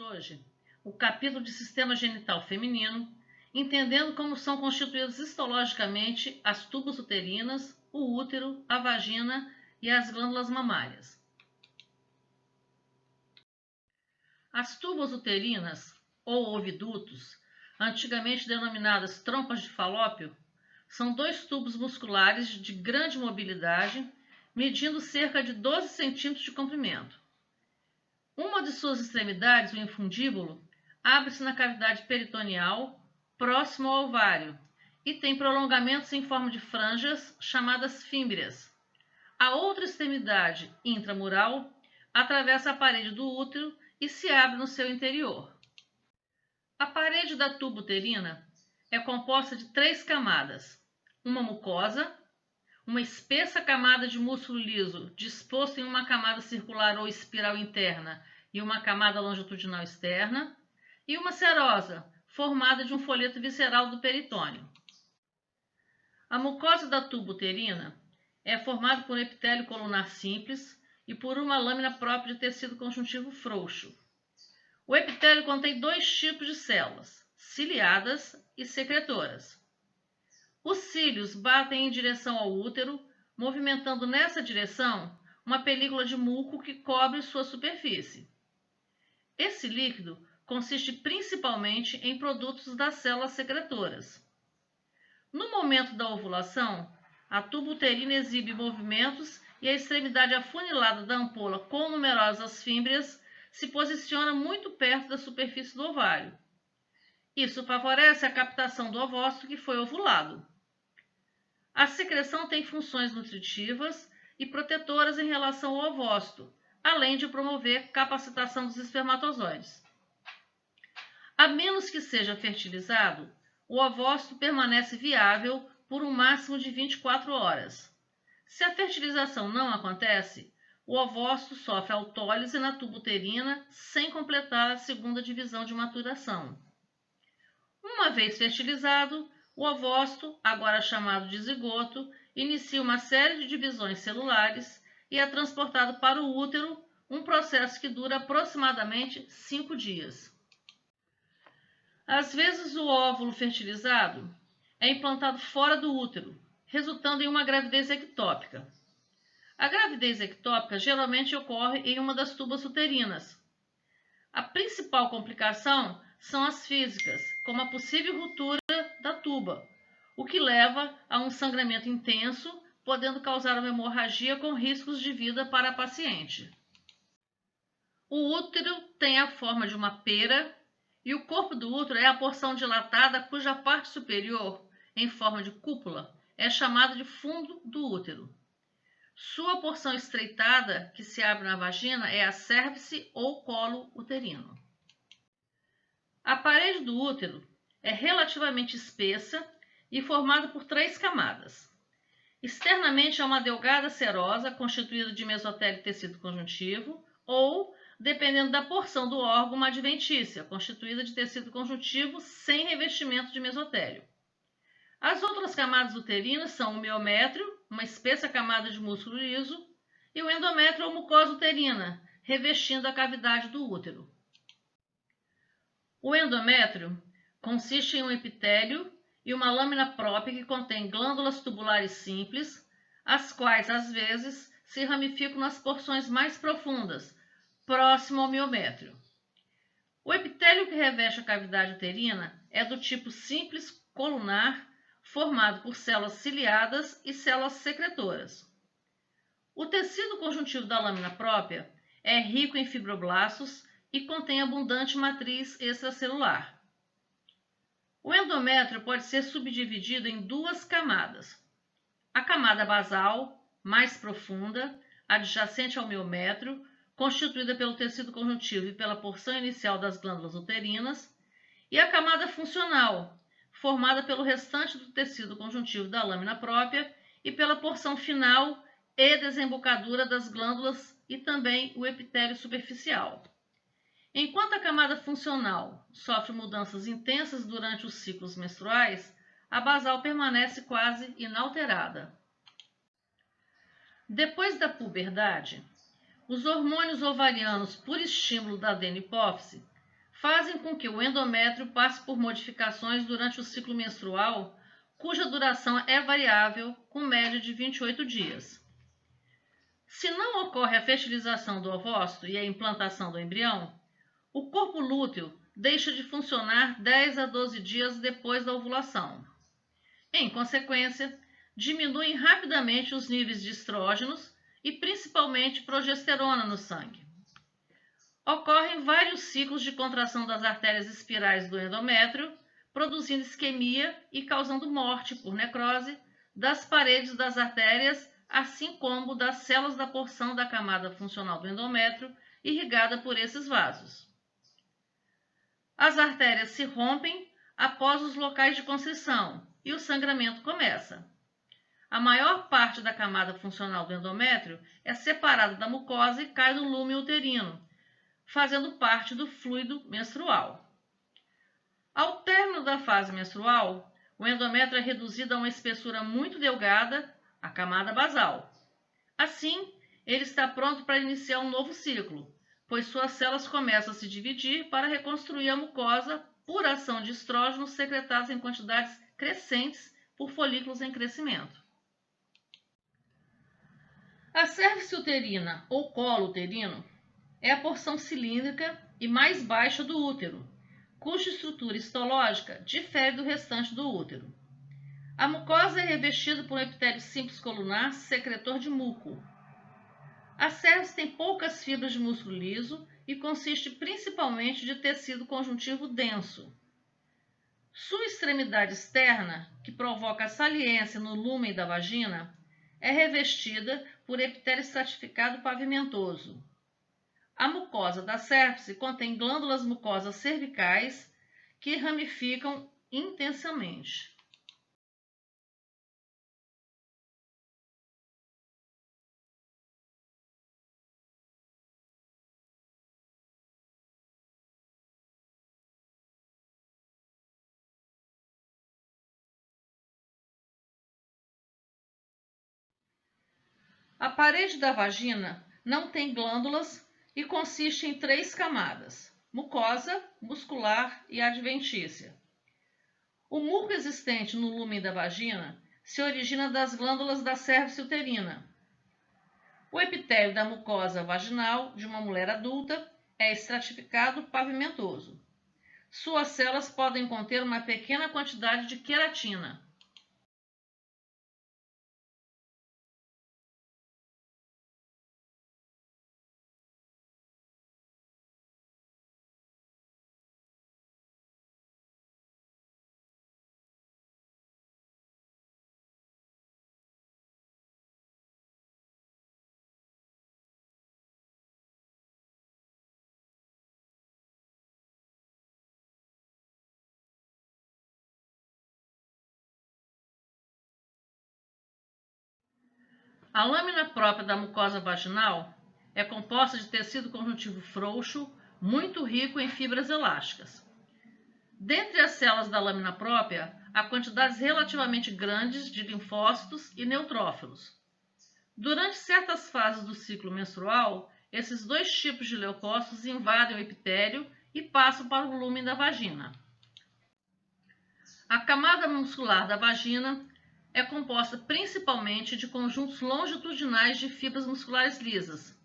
veremos hoje o capítulo de sistema genital feminino, entendendo como são constituídas histologicamente as tubas uterinas, o útero, a vagina e as glândulas mamárias. As tubas uterinas, ou ovidutos, antigamente denominadas trompas de Falópio, são dois tubos musculares de grande mobilidade, medindo cerca de 12 centímetros de comprimento. Uma de suas extremidades, o infundíbulo, abre-se na cavidade peritoneal, próximo ao ovário, e tem prolongamentos em forma de franjas, chamadas fímbrias. A outra extremidade, intramural, atravessa a parede do útero e se abre no seu interior. A parede da tuba uterina é composta de 3 camadas: uma mucosa, uma espessa camada de músculo liso disposto em uma camada circular ou espiral interna e uma camada longitudinal externa, e uma serosa, formada de um folheto visceral do peritônio. A mucosa da tuba uterina é formada por um epitélio colunar simples e por uma lâmina própria de tecido conjuntivo frouxo. O epitélio contém 2 tipos de células, ciliadas e secretoras. Os cílios batem em direção ao útero, movimentando nessa direção uma película de muco que cobre sua superfície. Esse líquido consiste principalmente em produtos das células secretoras. No momento da ovulação, a tuba uterina exibe movimentos e a extremidade afunilada da ampola com numerosas fímbrias se posiciona muito perto da superfície do ovário. Isso favorece a captação do ovócito que foi ovulado. A secreção tem funções nutritivas e protetoras em relação ao ovócito, além de promover capacitação dos espermatozoides. A menos que seja fertilizado, o ovócito permanece viável por um máximo de 24 horas. Se a fertilização não acontece, o ovócito sofre autólise na tuba uterina sem completar a segunda divisão de maturação. Uma vez fertilizado, o ovócito, agora chamado de zigoto, inicia uma série de divisões celulares e é transportado para o útero, um processo que dura aproximadamente 5 dias. Às vezes, o óvulo fertilizado é implantado fora do útero, resultando em uma gravidez ectópica. A gravidez ectópica geralmente ocorre em uma das tubas uterinas. A principal complicação são as físicas, como a possível ruptura da tuba, o que leva a um sangramento intenso, podendo causar uma hemorragia com riscos de vida para a paciente. O útero tem a forma de uma pera e o corpo do útero é a porção dilatada cuja parte superior, em forma de cúpula, é chamada de fundo do útero. Sua porção estreitada, que se abre na vagina, é a cérvice ou colo uterino. A parede do útero é relativamente espessa e formada por 3 camadas. Externamente é uma delgada serosa constituída de mesotélio e tecido conjuntivo, ou, dependendo da porção do órgão, uma adventícia constituída de tecido conjuntivo sem revestimento de mesotélio. As outras camadas uterinas são o miométrio, uma espessa camada de músculo liso, e o endométrio ou mucosa uterina, revestindo a cavidade do útero. O endométrio consiste em um epitélio e uma lâmina própria que contém glândulas tubulares simples, as quais, às vezes, se ramificam nas porções mais profundas, próximo ao miométrio. O epitélio que reveste a cavidade uterina é do tipo simples colunar, formado por células ciliadas e células secretoras. O tecido conjuntivo da lâmina própria é rico em fibroblastos e contém abundante matriz extracelular. O endométrio pode ser subdividido em 2 camadas. A camada basal, mais profunda, adjacente ao miométrio, constituída pelo tecido conjuntivo e pela porção inicial das glândulas uterinas, e a camada funcional, formada pelo restante do tecido conjuntivo da lâmina própria e pela porção final e desembocadura das glândulas e também o epitélio superficial. Enquanto a camada funcional sofre mudanças intensas durante os ciclos menstruais, a basal permanece quase inalterada. Depois da puberdade, os hormônios ovarianos, por estímulo da adenohipófise, fazem com que o endométrio passe por modificações durante o ciclo menstrual, cuja duração é variável, com média de 28 dias. Se não ocorre a fertilização do ovócito e a implantação do embrião, o corpo lúteo deixa de funcionar 10 a 12 dias depois da ovulação. Em consequência, diminuem rapidamente os níveis de estrógenos e principalmente progesterona no sangue. Ocorrem vários ciclos de contração das artérias espirais do endométrio, produzindo isquemia e causando morte por necrose das paredes das artérias, assim como das células da porção da camada funcional do endométrio irrigada por esses vasos. As artérias se rompem após os locais de constrição e o sangramento começa. A maior parte da camada funcional do endométrio é separada da mucosa e cai no lume uterino, fazendo parte do fluido menstrual. Ao término da fase menstrual, o endométrio é reduzido a uma espessura muito delgada, a camada basal. Assim, ele está pronto para iniciar um novo ciclo, pois suas células começam a se dividir para reconstruir a mucosa por ação de estrógenos secretados em quantidades crescentes por folículos em crescimento. A cérvix uterina ou colo uterino é a porção cilíndrica e mais baixa do útero, cuja estrutura histológica difere do restante do útero. A mucosa é revestida por um epitélio simples colunar secretor de muco. A cérvix tem poucas fibras de músculo liso e consiste principalmente de tecido conjuntivo denso. Sua extremidade externa, que provoca a saliência no lúmen da vagina, é revestida por epitélio estratificado pavimentoso. A mucosa da cérvix contém glândulas mucosas cervicais que ramificam intensamente. A parede da vagina não tem glândulas e consiste em 3 camadas: mucosa, muscular e adventícia. O muco existente no lúmen da vagina se origina das glândulas da cérvix uterina. O epitélio da mucosa vaginal de uma mulher adulta é estratificado pavimentoso. Suas células podem conter uma pequena quantidade de queratina. A lâmina própria da mucosa vaginal é composta de tecido conjuntivo frouxo, muito rico em fibras elásticas. Dentre as células da lâmina própria, há quantidades relativamente grandes de linfócitos e neutrófilos. Durante certas fases do ciclo menstrual, esses dois tipos de leucócitos invadem o epitélio e passam para o lúmen da vagina. A camada muscular da vagina é composta principalmente de conjuntos longitudinais de fibras musculares lisas.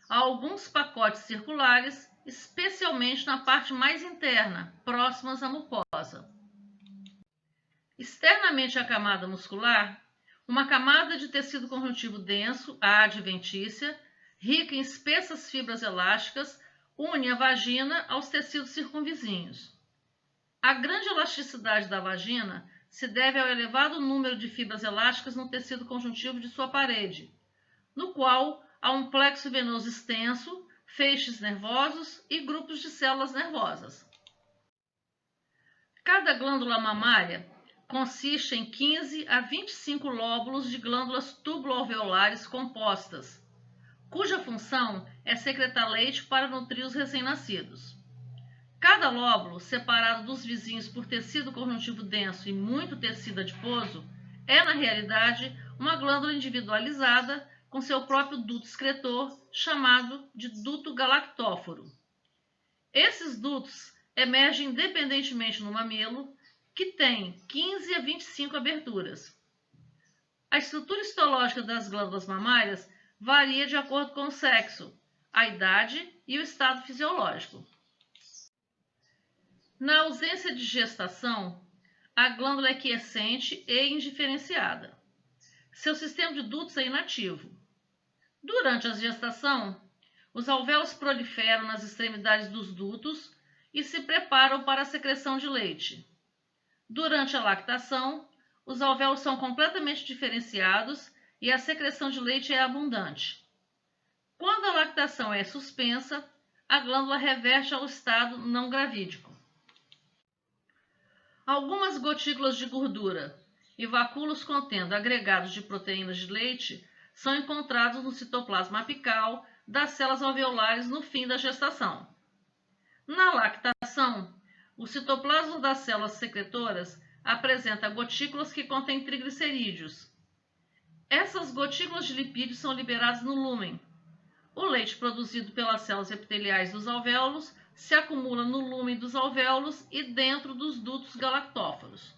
Há alguns pacotes circulares, especialmente na parte mais interna, próximas à mucosa. Externamente à camada muscular, uma camada de tecido conjuntivo denso, a adventícia, rica em espessas fibras elásticas, une a vagina aos tecidos circunvizinhos. A grande elasticidade da vagina se deve ao elevado número de fibras elásticas no tecido conjuntivo de sua parede, no qual há um plexo venoso extenso, feixes nervosos e grupos de células nervosas. Cada glândula mamária consiste em 15 a 25 lóbulos de glândulas túbulo-alveolares compostas, cuja função é secretar leite para nutrir os recém-nascidos. Cada lóbulo, separado dos vizinhos por tecido conjuntivo denso e muito tecido adiposo, é, na realidade, uma glândula individualizada com seu próprio duto excretor, chamado de duto galactóforo. Esses dutos emerge independentemente no mamilo, que tem 15 a 25 aberturas. A estrutura histológica das glândulas mamárias varia de acordo com o sexo, a idade e o estado fisiológico. Na ausência de gestação, a glândula é quiescente e indiferenciada. Seu sistema de dutos é inativo. Durante a gestação, os alvéolos proliferam nas extremidades dos dutos e se preparam para a secreção de leite. Durante a lactação, os alvéolos são completamente diferenciados e a secreção de leite é abundante. Quando a lactação é suspensa, a glândula reverte ao estado não gravídico. Algumas gotículas de gordura e vacúolos contendo agregados de proteínas de leite são encontrados no citoplasma apical das células alveolares no fim da gestação. Na lactação, o citoplasma das células secretoras apresenta gotículas que contêm triglicerídeos. Essas gotículas de lipídios são liberadas no lúmen. O leite produzido pelas células epiteliais dos alvéolos se acumula no lúmen dos alvéolos e dentro dos dutos galactófaros.